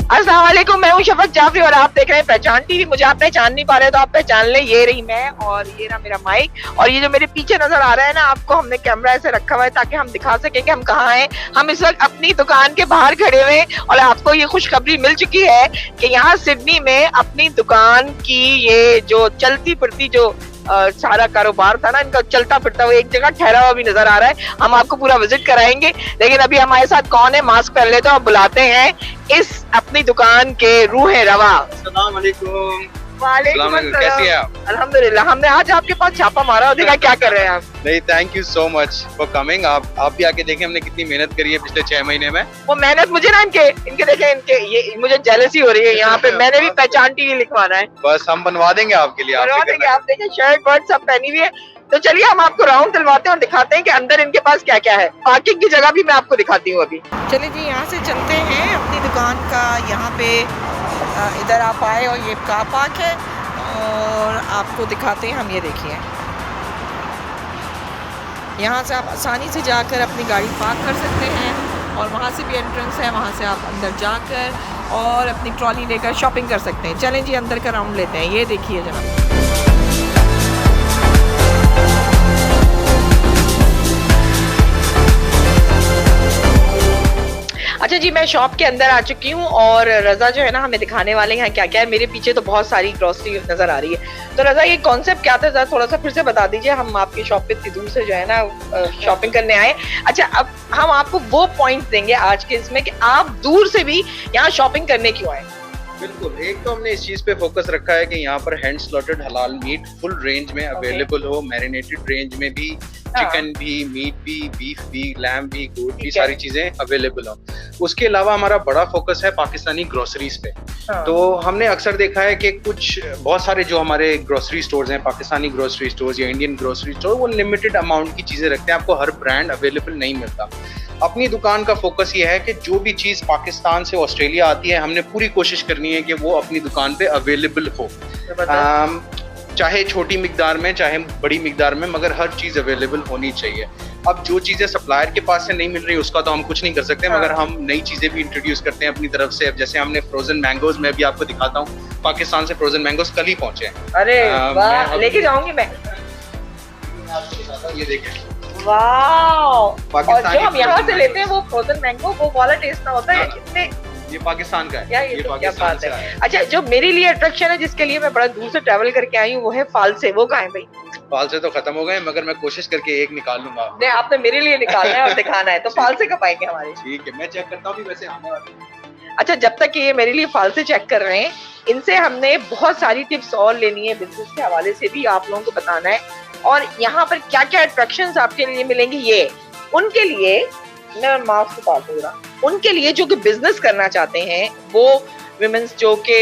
अस्सलाम वालेकुम, मैं हूं शफक जाफरी और आप देख रहे हैं पहचान टीवी। मुझे आप पहचान नहीं पा रहे तो आप पहचान ले, ये रही मैं और ये रहा मेरा माइक। और ये जो मेरे पीछे नजर आ रहा है ना आपको, हमने कैमरा ऐसे रखा हुआ है ताकि हम दिखा सके कि हम कहाँ हैं। हम इस वक्त अपनी दुकान के बाहर खड़े हुए हैं और आपको ये खुशखबरी मिल चुकी है कि यहाँ सिडनी में अपनी दुकान की ये जो चलती फिरती जो सारा कारोबार था ना इनका, चलता फिरता हुआ एक जगह ठहरा हुआ भी नजर आ रहा है। हम आपको पूरा विजिट कराएंगे, लेकिन अभी हमारे साथ कौन है, मास्क पहन ले तो आप बुलाते हैं इस अपनी दुकान के रूह रवा। अस्सलाम वालेकुम। वालेकुम अस्सलाम। कैसी हैं आप? अल्हम्दुलिल्लाह। हमने आज आपके पास छापा मारा और देखा क्या कर रहे हैं आप। नहीं, thank you so much for coming. आप भी आके देखें हमने कितनी मेहनत करी है पिछले 6 महीने में। वो मेहनत मुझे ना इनके देखे, इनके ये मुझे जेलसी हो रही है यहाँ पे। मैंने भी पहचान टीवी लिखवाना है। बस हम बनवा देंगे आपके लिए। बनवा देंगे, आप देखें शर्ट वर्ट सब पहनी हुई है। तो चलिए हम आपको राउंड दिलवाते हैं और दिखाते हैं कि अंदर इनके पास क्या क्या है। पार्किंग की जगह भी मैं आपको दिखाती हूँ अभी। चलिए जी, यहाँ से चलते हैं अपनी दुकान का। यहाँ पे इधर आप आए और ये कार पार्क है और आपको दिखाते हैं हम। ये देखिए, यहाँ से आप आसानी से जाकर अपनी गाड़ी पार्क कर सकते हैं और वहाँ से भी एंट्रेंस है। वहाँ से आप अंदर जाकर और अपनी ट्रॉली लेकर शॉपिंग कर सकते हैं। चलें जी, अंदर का राउंड लेते हैं। ये देखिए जनाब, अच्छा जी, मैं शॉप के अंदर आ चुकी हूँ और रजा जो है ना हमें दिखाने वाले हैं क्या क्या है। मेरे पीछे तो बहुत सारी ग्रोसरी नजर आ रही है। तो रजा, ये कॉन्सेप्ट क्या था, जरा थोड़ा सा फिर से बता दीजिए। हम आपकी शॉप पे इतनी दूर से जो है ना शॉपिंग करने आए। अच्छा, अब हम आपको वो पॉइंट्स देंगे आज के इसमें कि आप दूर से भी यहाँ शॉपिंग करने क्यों आए। बिल्कुल, एक तो हमने इस चीज पे फोकस रखा है कि यहाँ पर हैंड स्लॉटेड हलाल मीट फुल रेंज में अवेलेबल हो। मैरिनेटेड रेंज में भी चिकन भी, मीट भी, बीफ भी, लैम भी, गोट भी, सारी चीजें अवेलेबल हो। उसके अलावा हमारा बड़ा फोकस है पाकिस्तानी ग्रोसरीज पे। तो हमने अक्सर देखा है कि बहुत सारे जो हमारे ग्रोसरी स्टोर्स हैं, पाकिस्तानी ग्रोसरी स्टोर्स या इंडियन ग्रोसरी स्टोर, वो लिमिटेड अमाउंट की चीजें रखते हैं। आपको हर ब्रांड अवेलेबल नहीं मिलता। अपनी दुकान का फोकस ये है कि जो भी चीज़ पाकिस्तान से ऑस्ट्रेलिया आती है, हमने पूरी कोशिश करनी है कि वो अपनी दुकान पे अवेलेबल हो। चाहे छोटी मिकदार में, चाहे बड़ी मिकदार में, मगर हर चीज़ अवेलेबल होनी चाहिए। अब जो चीज़ें सप्लायर के पास से नहीं मिल रही उसका तो हम कुछ नहीं कर सकते, मगर हम नई चीज़ें भी इंट्रोड्यूस करते हैं अपनी तरफ से। अब जैसे हमने फ्रोजन मैंगोज, मैं भी आपको दिखाता हूँ, पाकिस्तान से फ्रोजन मैंगोज कल ही पहुंचे हैं। अरे वाह, लेके जाऊंगी मैं। ये देखें, वाह। और जो हम यहाँ से लेते हैं वो फ्रोजन मैंगो, वो वाला टेस्ट ना होता है इसमें। ये पाकिस्तान का है। ये तो क्या बात है। अच्छा, जो मेरे लिए अट्रैक्शन है, जिसके लिए मैं बड़ा दूर से ट्रैवल करके आई हूँ, वो है फालसे। वो कहाँ है भाई? फालसे तो खत्म हो गए, मगर मैं कोशिश करके एक निकाल लूंगा। नहीं, आपने मेरे लिए निकालना है और दिखाना है, तो फालसे कब आएंगे हमारे? ठीक है, मैं चेक करता हूँ वैसे आने वाले। अच्छा, जब तक ये मेरे लिए फालसे चेक कर रहे हैं, इनसे हमने बहुत सारी टिप्स और लेनी है। बिजनेस के हवाले से भी आप लोगों को बताना है और यहाँ पर क्या क्या अट्रैक्शंस आपके लिए मिलेंगी। ये उनके लिए, मैं मास्क उतार दूंगा, उनके लिए जो कि बिजनेस करना चाहते हैं, वो विमेंस जो कि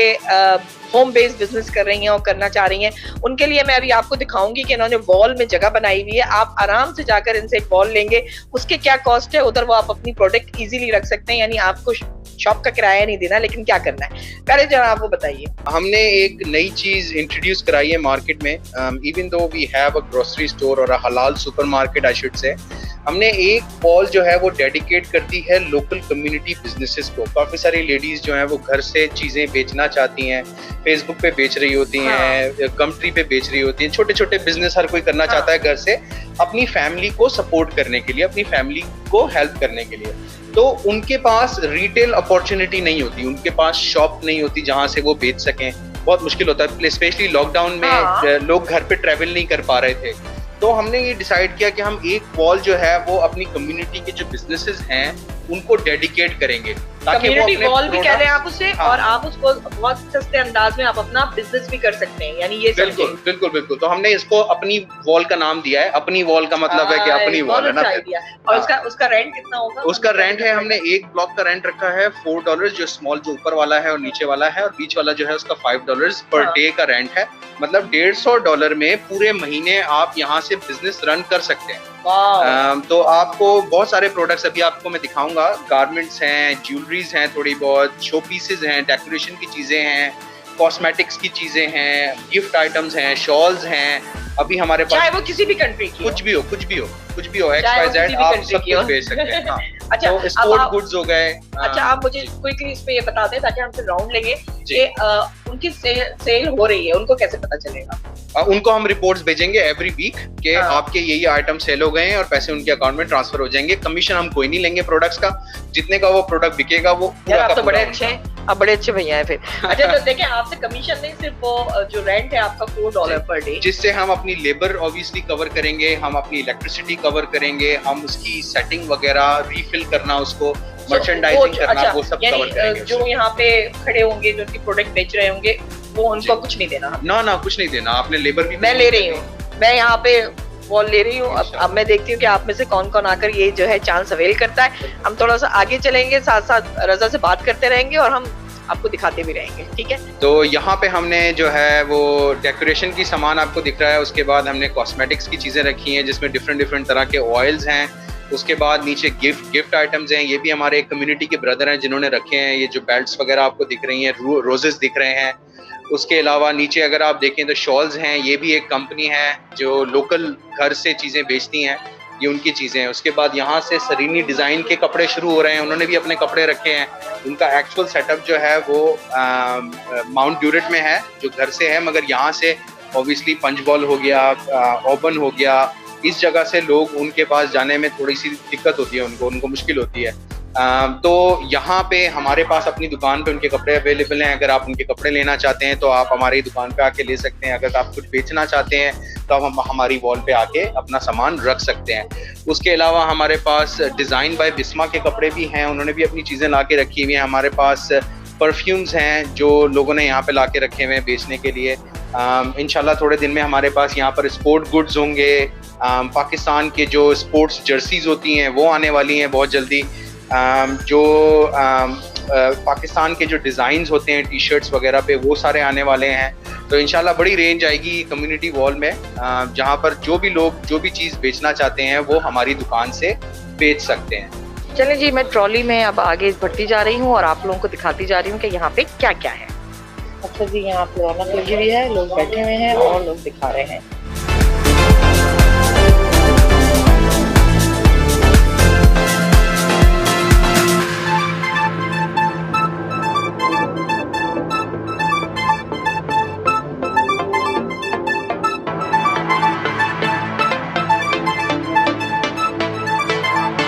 होम बेस्ड बिजनेस कर रही हैं और करना चाह रही हैं, उनके लिए मैं अभी आपको दिखाऊंगी कि इन्होंने वॉल में जगह बनाई हुई है। आप आराम से जाकर इनसे एक वॉल लेंगे, उसके क्या कॉस्ट है उधर वो आप अपनी प्रोडक्ट इजीली रख सकते हैं। यानी आपको शॉप का किराया नहीं देना, लेकिन क्या करना है करे जरा आप वो बताइए। हमने एक नई चीज इंट्रोड्यूस कराई है मार्केट में। Even though we have a grocery store और अ हलाल सुपरमार्केट, आई शुड से, हमने एक वॉल जो है वो डेडिकेट कर दी है लोकल कम्युनिटी बिजनेसेस को। काफी सारी लेडीज जो हैं वो घर से चीजें बेचना चाहती हैं, फेसबुक पे बेच रही होती हैं, गमट्री पे बेच रही होती हैं। छोटे छोटे बिजनेस हर कोई करना चाहता है घर से, अपनी फैमिली को सपोर्ट करने के लिए, अपनी फैमिली को हेल्प करने के लिए। तो उनके पास रिटेल अपॉर्चुनिटी नहीं होती, उनके पास शॉप नहीं होती जहां से वो बेच सकें। बहुत मुश्किल होता है, स्पेशली लॉकडाउन में लोग घर पे ट्रेवल नहीं कर पा रहे थे। तो हमने ये डिसाइड किया कि हम एक वॉल जो है वो अपनी कम्युनिटी के जो बिजनेसेस हैं उनको डेडिकेट करेंगे, ताकि कम्युनिटी वॉल भी कह रहे हैं आप उसे। और आप उसको बहुत सस्ते अंदाज में आप अपना बिजनेस भी कर सकते हैं, यानी ये बिल्कुल बिल्कुल बिल्कुल। तो हमने इसको अपनी वॉल का नाम दिया है। अपनी वॉल का मतलब है कि अपनी वॉल है ना। और उसका रेंट कितना होगा? उसका रेंट है, हमने एक ब्लॉक का रेंट रखा है $4, जो स्मॉल जो ऊपर वाला है और नीचे वाला है, और बीच वाला जो है उसका $5 पर डे का रेंट है। मतलब $150 में पूरे महीने आप यहाँ से बिजनेस रन कर सकते हैं। तो आपको बहुत सारे प्रोडक्ट्स अभी आपको मैं दिखाऊंगा। गारमेंट्स हैं, ज्वेलरीज हैं, थोड़ी बहुत शो पीसेज हैं, डेकोरेशन की चीजें हैं, कॉस्मेटिक्स की चीजें हैं, गिफ्ट आइटम्स हैं, शॉल्स हैं। अभी हमारे पास, चाहे वो किसी भी कंट्री की, कुछ भी हो, XYZ, आप सब कुछ बेच सकते हैं। अच्छा, तो स्पोर्ट गुड्स हो गए। अच्छा, आप मुझे क्विकली इसमें ये बता दें ताकि हम फिर राउंड लेंगे कि उनकी सेल हो रही है, उनको कैसे पता चलेगा? उनको हम रिपोर्ट्स भेजेंगे एवरी वीक कि आपके ये आइटम सेल हो गए हैं और पैसे उनके अकाउंट में ट्रांसफर हो जाएंगे। कमीशन हम कोई नहीं लेंगे प्रोडक्ट्स का, जितने का वो प्रोडक्ट बिकेगा वो पूरा आप तो बड़े अच्छे हैं, आप बड़े अच्छे भैया हैं फिर। अच्छा, तो देखें, आपसे कमीशन नहीं, सिर्फ वो जो रेंट है आपका $4 पर डे, जिससे हम अपनी लेबर ऑब्वियसली कवर करेंगे, हम अपनी इलेक्ट्रिसिटी कवर करेंगे, हम उसकी सेटिंग वगैरह रीफिल करना, उसको मर्चेंडाइजिंग करना, अच्छा, वो सब कवर करेंगे। जो यहाँ पे खड़े होंगे, जो उनकी प्रोडक्ट बेच रहे होंगे, वो उनको कुछ नहीं देना? ना कुछ नहीं देना, आपने लेबर भी मैं ले रही हूँ, मैं यहाँ पे वॉल ले रही हूँ। अब मैं देखती हूँ कि आप में से कौन कौन आकर ये जो है चांस अवेल करता है। हम थोड़ा सा आगे चलेंगे, साथ साथ रजा से बात करते रहेंगे और हम आपको दिखाते भी रहेंगे, ठीक है? तो यहाँ पे हमने जो है वो डेकोरेशन की सामान आपको दिख रहा है, उसके बाद हमने कॉस्मेटिक्स की चीजें रखी हैं जिसमें डिफरेंट तरह के ऑयल्स हैं। उसके बाद नीचे गिफ्ट आइटम्स हैं, ये भी हमारे कम्युनिटी के ब्रदर हैं जिन्होंने रखे हैं। ये जो बेल्ट्स वगैरह आपको दिख रही हैं, रोजेस दिख रहे हैं। उसके अलावा नीचे अगर आप देखें तो शॉल्स हैं, ये भी एक कंपनी है जो लोकल घर से चीज़ें बेचती हैं, ये उनकी चीज़ें हैं। उसके बाद यहाँ से सरीनी डिज़ाइन के कपड़े शुरू हो रहे हैं, उन्होंने भी अपने कपड़े रखे हैं। उनका एक्चुअल सेटअप जो है वो माउंट ड्यूरेट में है, जो घर से है, मगर यहाँ से ऑब्वियसली पंचबॉल हो गया, ओबन हो गया, इस जगह से लोग उनके पास जाने में थोड़ी सी दिक्कत होती है, उनको मुश्किल होती है। तो यहाँ पे हमारे पास अपनी दुकान पे उनके कपड़े अवेलेबल हैं। अगर आप उनके कपड़े लेना चाहते हैं तो आप हमारी दुकान पे आके ले सकते हैं। अगर आप कुछ बेचना चाहते हैं तो आप हमारी वॉल पे आके अपना सामान रख सकते हैं। उसके अलावा हमारे पास डिज़ाइन बाय बिस्मा के कपड़े भी हैं, उन्होंने भी अपनी चीज़ें ला के रखी हुई हैं। हमारे पास परफ्यूम्स हैं जो लोगों ने यहाँ पे ला के रखे हुए हैं बेचने के लिए। इंशाल्लाह थोड़े दिन में हमारे पास यहाँ पर स्पोर्ट गुड्स होंगे। पाकिस्तान के जो स्पोर्ट्स जर्सीज होती हैं वो आने वाली हैं बहुत जल्दी। जो पाकिस्तान के जो डिज़ाइंस होते हैं टी शर्ट्स वगैरह पे, वो सारे आने वाले हैं। तो इंशाल्लाह बड़ी रेंज आएगी कम्युनिटी वॉल में, जहाँ पर जो भी लोग जो भी चीज़ बेचना चाहते हैं वो हमारी दुकान से बेच सकते हैं। चलें जी, मैं ट्रॉली में अब आगे बढ़ती जा रही हूँ और आप लोगों को दिखाती जा रही हूँ कि यहाँ पे क्या क्या है। अच्छा जी, यहाँ पे रौनक लगी हुई है, लोग बैठे हुए हैं और लोग दिखा रहे हैं।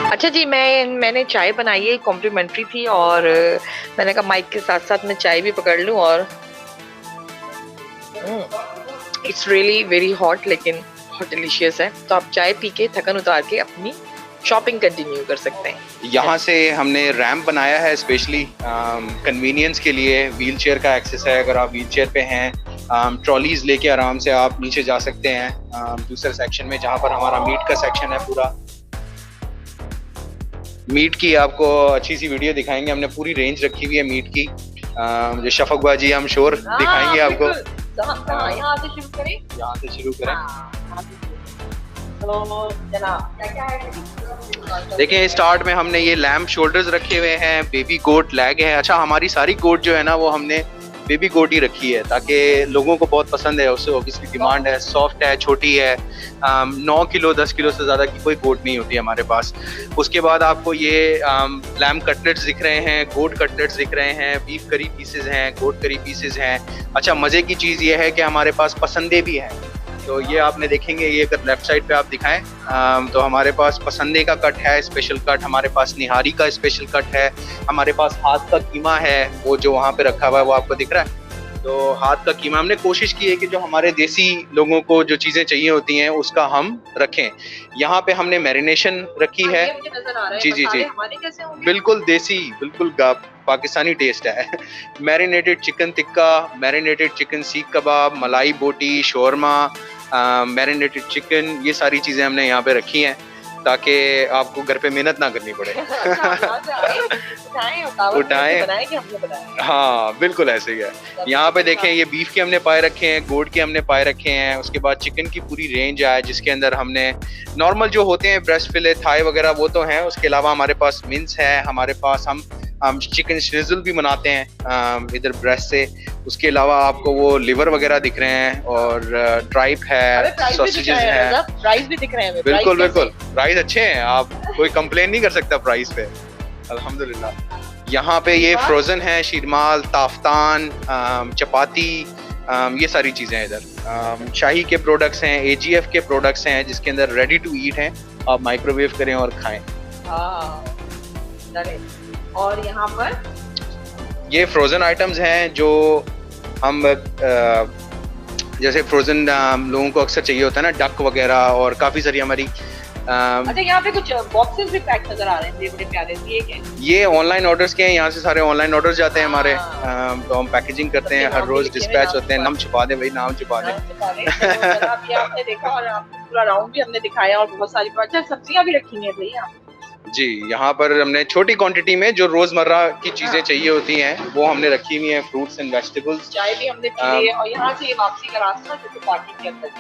अच्छा जी, मैंने चाय बनाई है, कॉम्प्लीमेंट्री थी, और मैंने कहा माइक के साथ साथ मैं चाय भी पकड़ लूं। और इट्स रियली वेरी हॉट, लेकिन बहुत डिलीशियस है। तो आप चाय पी के थकन उतार के अपनी शॉपिंग कंटिन्यू कर सकते हैं। यहाँ से हमने रैंप बनाया है स्पेशली कन्वीनियंस के लिए। व्हील चेयर का एक्सेस है, अगर आप व्हील चेयर पे हैं, ट्रॉलीज लेके आराम से आप नीचे जा सकते हैं। दूसरे सेक्शन में जहाँ पर हमारा मीट का सेक्शन है, पूरा मीट की आपको अच्छी सी वीडियो दिखाएंगे। हमने पूरी रेंज रखी हुई है मीट की। जो शफक बाजी हम श्योर दिखाएंगे आपको। यहाँ से शुरू करें, यहाँ से शुरू करें। तो क्या है, देखिए स्टार्ट में हमने ये लैम्प शोल्डर्स रखे हुए हैं, बेबी गोट लेग है। अच्छा, हमारी सारी गोट जो है ना वो हमने बेबी गोट ही रखी है ताकि लोगों को बहुत पसंद है, उससे ऑब्वियसली डिमांड है। सॉफ्ट है, छोटी है, 9 किलो 10 किलो से ज़्यादा की कोई गोट नहीं होती हमारे पास। उसके बाद आपको ये लैम्प कटलेट्स दिख रहे हैं, गोट कटलेट्स दिख रहे हैं, बीफ करी पीसेज हैं, गोट करी पीसेज हैं। अच्छा, मज़े की चीज़ ये है कि हमारे पास पसंदे भी हैं। तो ये आपने देखेंगे, ये अगर लेफ्ट साइड पे आप दिखाएं तो हमारे पास पसंदे का कट है, स्पेशल कट। हमारे पास निहारी का स्पेशल कट है। हमारे पास हाथ का कीमा है, वो जो वहाँ पे रखा हुआ है वो आपको दिख रहा है। तो हाथ का कीमा हमने कोशिश की है कि जो हमारे देसी लोगों को जो चीज़ें चाहिए होती हैं उसका हम रखें। यहाँ पे हमने मैरिनेशन रखी है। जी जी जी, बिल्कुल देसी, बिल्कुल पाकिस्तानी टेस्ट है। Marinated chicken tikka, marinated chicken सीख कबाब, मलाई बोटी, शोरमा, मैरिनेटेड चिकन, ये सारी चीज़ें हमने यहाँ पे रखी हैं ताकि आपको घर पे मेहनत ना करनी पड़े। उठाएं, हाँ बिल्कुल ऐसे ही है। यहाँ पे देखें, ये बीफ के हमने पाए रखे हैं, गोट के हमने पाए रखे हैं। उसके बाद चिकन की पूरी रेंज है जिसके अंदर हमने नॉर्मल जो होते हैं ब्रेस्ट फिले, थाई वगैरह वो तो हैं। उसके अलावा हमारे पास मिंस है, हमारे पास हम चिकन श्रिज़ल भी बनाते हैं इधर ब्रेस्ट से। उसके अलावा आपको वो लिवर वगैरह दिख रहे हैं और ट्राइप है, सॉसेजेस हैं, राइस भी दिख रहे हैं। बिल्कुल बिल्कुल, राइस अच्छे हैं। आप कोई कंप्लेन नहीं कर सकता प्राइस पे, अल्हम्दुलिल्लाह। यहाँ पे ये फ्रोजन है, शीरमाल, ताफ्तान, चपाती, ये सारी चीजें हैं इधर। शाही के प्रोडक्ट्स हैं, AGF के प्रोडक्ट्स हैं जिसके अंदर रेडी टू ईट हैं, आप माइक्रोवेव करें और खाएं। और यहाँ पर ये फ्रोजन आइटम्स हैं जो हम जैसे फ्रोजन लोगों को अक्सर चाहिए होता है ना, डक वगैरह, और काफी सारी हमारी अच्छा यहाँ पे कुछ बॉक्सेस भी पैक नजर आ रहे हैं, बड़े प्यारे से। ये क्या है? ये ऑनलाइन ऑर्डर्स के हैं, यहाँ से सारे ऑनलाइन ऑर्डर्स जाते हैं हमारे, तो हम पैकेजिंग करते हैं, हर रोज डिस्पैच होते हैं। नाम छुपा दे भाई, नाम छुपा दे। ये आपने देखा और आपको पूरा राउंड भी हमने दिखाया, और बहुत सारी अच्छा सब्जियां भी रखी हैं भैया जी। यहाँ पर हमने छोटी क्वांटिटी में जो रोजमर्रा की चीजें चाहिए होती हैं वो हमने रखी हुई हैं, फ्रूट्स एंड वेजिटेबल्स। चाय भी हमने पी ली है, और यहाँ से ये वापसी का रास्ता जो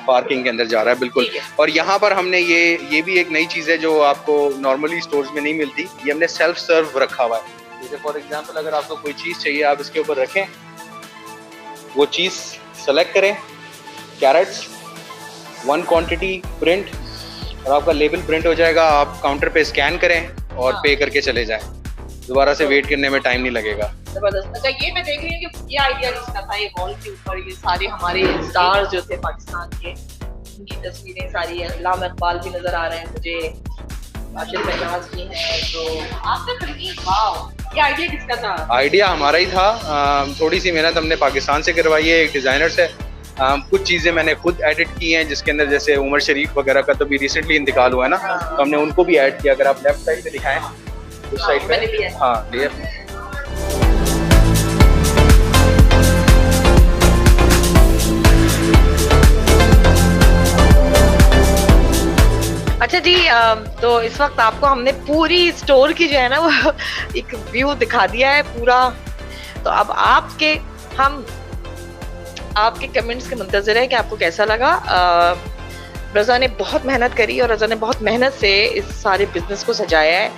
पार्किंग के अंदर जा रहा है, बिल्कुल। और यहाँ पर हमने ये भी एक नई चीज है जो आपको नॉर्मली स्टोर्स में नहीं मिलती, ये हमने सेल्फ सर्व रखा हुआ है। जैसे फॉर एग्जांपल अगर आपको कोई चीज चाहिए, आप इसके ऊपर रखें, वो चीज सेलेक्ट करें, कैरेट्स 1 क्वांटिटी प्रिंट, और आपका लेबल प्रिंट हो जाएगा। आप काउंटर पे स्कैन करें और पे करके चले जाएं, दोबारा से वेट करने में टाइम नहीं लगेगा। जबरदस्त। अच्छा ये मैं देख रही हूँ कि ये आइडिया किसका था, ये वॉल के ऊपर ये सारे हमारे स्टार्स जो थे पाकिस्तान के, उनकी तस्वीरें सारी है। अल्लामा इकबाल भी नजर आ रहे हैं मुझे, आशिर महनाज भी हैं, तो आपने खरीदी। वाह, ये आइडिया किसका था? आइडिया हमारा ही था, थोड़ी सी मेहनत हमने पाकिस्तान से करवाई है, एक डिजाइनर से। कुछ चीजें मैंने खुद एडिट की हैं, जिसके अंदर जैसे उमर शरीफ वगैरह का तो भी रिसेंटली इंतकाल हुआ है ना, तो हमने उनको भी ऐड किया। अगर आप लेफ्ट साइड पे दिखाएं, उस साइड पे, हाँ लेफ्ट। अच्छा जी, तो इस वक्त आपको हमने पूरी स्टोर की जो है ना वो एक व्यू दिखा दिया है पूरा। तो अब आपके कमेंट्स के मुंतज़िर है कि आपको कैसा लगा। रज़ा ने बहुत मेहनत करी और रज़ा ने बहुत मेहनत से इस सारे बिजनेस को सजाया है।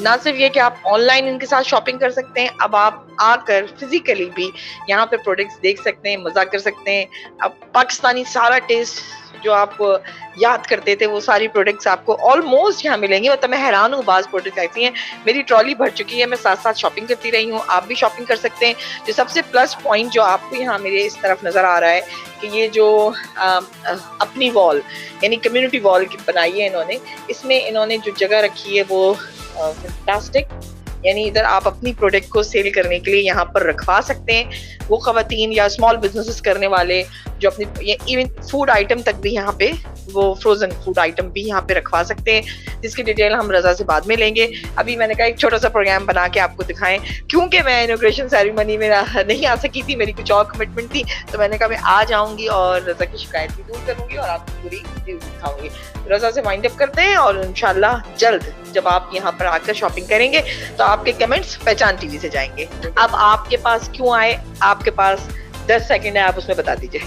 ना सिर्फ ये कि आप ऑनलाइन इनके साथ शॉपिंग कर सकते हैं, अब आप आकर फिजिकली भी यहाँ पे प्रोडक्ट्स देख सकते हैं, मजा कर सकते हैं। अब पाकिस्तानी सारा टेस्ट जो आप याद करते थे वो सारी प्रोडक्ट्स आपको ऑलमोस्ट यहाँ मिलेंगी। मतलब मैं हैरान हूँ, बाज़ प्रोडक्ट्स ऐसी हैं, मेरी ट्रॉली भर चुकी है, मैं साथ साथ शॉपिंग करती रही हूँ, आप भी शॉपिंग कर सकते हैं। जो सबसे प्लस पॉइंट जो आपको यहाँ मेरे इस तरफ नज़र आ रहा है कि ये जो अपनी वॉल यानी कम्युनिटी वॉल बनाई है इन्होंने, इसमें इन्होंने जो जगह रखी है वो फैंटास्टिक, यानी इधर आप अपनी प्रोडक्ट को सेल करने के लिए यहाँ पर रखवा सकते हैं। वो खवातीन या स्मॉल बिजनेसेस करने वाले जो अपनी इवन फूड आइटम तक भी यहाँ पे, वो फ्रोजन फूड आइटम भी यहाँ पे रखवा सकते हैं, जिसकी डिटेल हम रज़ा से बाद में लेंगे। अभी मैंने कहा एक छोटा सा प्रोग्राम बना के आपको दिखाएं, क्योंकि मैं इनॉग्रेशन सेरेमनी में नहीं आ सकी थी, मेरी कुछ और कमिटमेंट थी, तो मैंने कहा मैं आ जाऊंगी और रज़ा की शिकायत भी दूर करूंगी और आपको पूरी रिव्यू दिखाऊंगी। रज़ा से वाइंड अप करते हैं और इंशाल्लाह जल्द जब आप यहाँ पर आकर शॉपिंग करेंगे तो आपके कमेंट्स पहचान टीवी से जाएंगे। अब आपके पास क्यों आए, आपके पास 10 सेकंड है, आप उसमें बता दीजिए।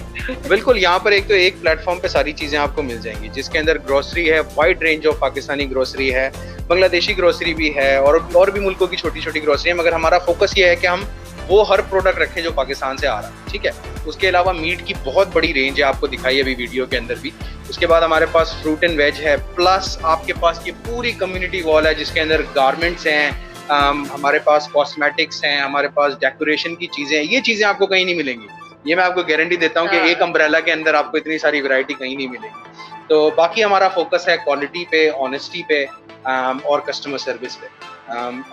बिल्कुल, यहाँ पर एक प्लेटफॉर्म पे सारी चीजें आपको मिल जाएंगी, जिसके अंदर ग्रोसरी है, wide range of Pakistani grocery है, बांग्लादेशी ग्रोसरी भी है, और भी मुल्कों की छोटी छोटी ग्रोसरी है। मगर हमारा फोकस ये है कि हम वो हर प्रोडक्ट रखें जो पाकिस्तान से आ रहा है, ठीक है। उसके अलावा मीट की बहुत बड़ी रेंज है, आपको दिखाई अभी वीडियो के अंदर भी। उसके बाद हमारे पास फ्रूट एंड वेज है, प्लस आपके पास ये पूरी कम्युनिटी वॉल है जिसके अंदर गारमेंट्स हैं, हमारे पास कॉस्मेटिक्स हैं, हमारे पास डेकोरेशन की चीजें हैं। ये चीजें आपको कहीं नहीं मिलेंगी, ये मैं आपको गारंटी देता हूँ कि एक अम्ब्रेला के अंदर आपको इतनी सारी वैरायटी कहीं नहीं मिलेगी। तो बाकी हमारा फोकस है क्वालिटी पे, ऑनेस्टी पे, और कस्टमर सर्विस पे।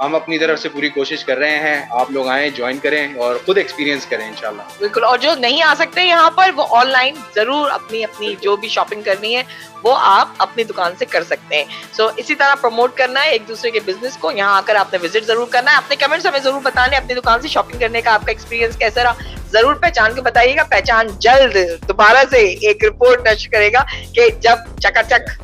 हम अपनी तरफ से पूरी कोशिश कर रहे हैं, आप लोग आएं, ज्वाइन करें और खुद एक्सपीरियंस करें इंशाल्लाह। बिल्कुल, और जो नहीं आ सकते यहाँ पर वो ऑनलाइन जरूर अपनी जो भी शॉपिंग करनी है वो आप अपनी दुकान से कर सकते हैं। सो इसी तरह प्रमोट करना है एक दूसरे के बिजनेस को, यहाँ आकर आपने विजिट जरूर करना है। अपने कमेंट्स हमें जरूर बताने, अपनी दुकान से शॉपिंग करने का आपका एक्सपीरियंस कैसा रहा, जरूर पहचान के बताइएगा। पहचान जल्द दोबारा से एक रिपोर्ट नशर करेगा कि जब चकाचक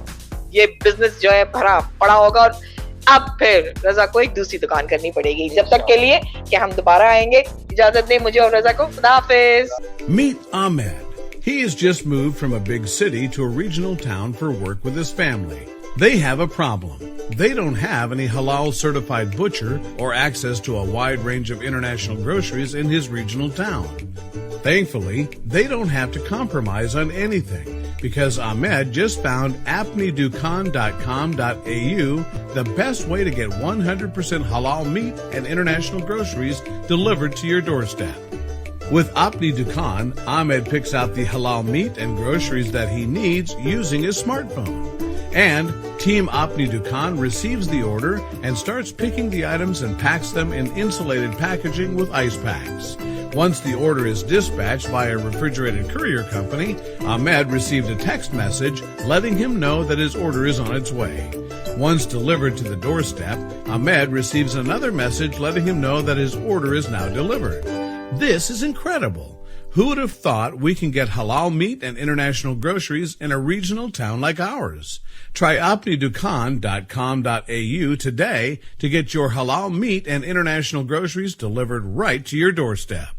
ये बिजनेस जो है भरा पड़ा होगा और अब फिर रज़ा को एक दूसरी दुकान करनी पड़ेगी। जब तक के लिए कि हम दोबारा आएंगे, इजाजत दें मुझे और रज़ा को। खुदा हाफिज। Meet Ahmed. He has just moved from a big city to a regional town for work with his family. They have a problem. They don't have any halal certified butcher or access to a wide range of international groceries in his regional town. Thankfully, they don't have to compromise on anything because Ahmed just found apnidukan.com.au, the best way to get 100% halal meat and international groceries delivered to your doorstep. With Apni Dukan, Ahmed picks out the halal meat and groceries that he needs using his smartphone. And Team Apni Dukan receives the order and starts picking the items and packs them in insulated packaging with ice packs. Once the order is dispatched by a refrigerated courier company, Ahmed received a text message letting him know that his order is on its way. Once delivered to the doorstep, Ahmed receives another message letting him know that his order is now delivered. This is incredible. Who would have thought we can get halal meat and international groceries in a regional town like ours? Try apnidukan.com.au today to get your halal meat and international groceries delivered right to your doorstep.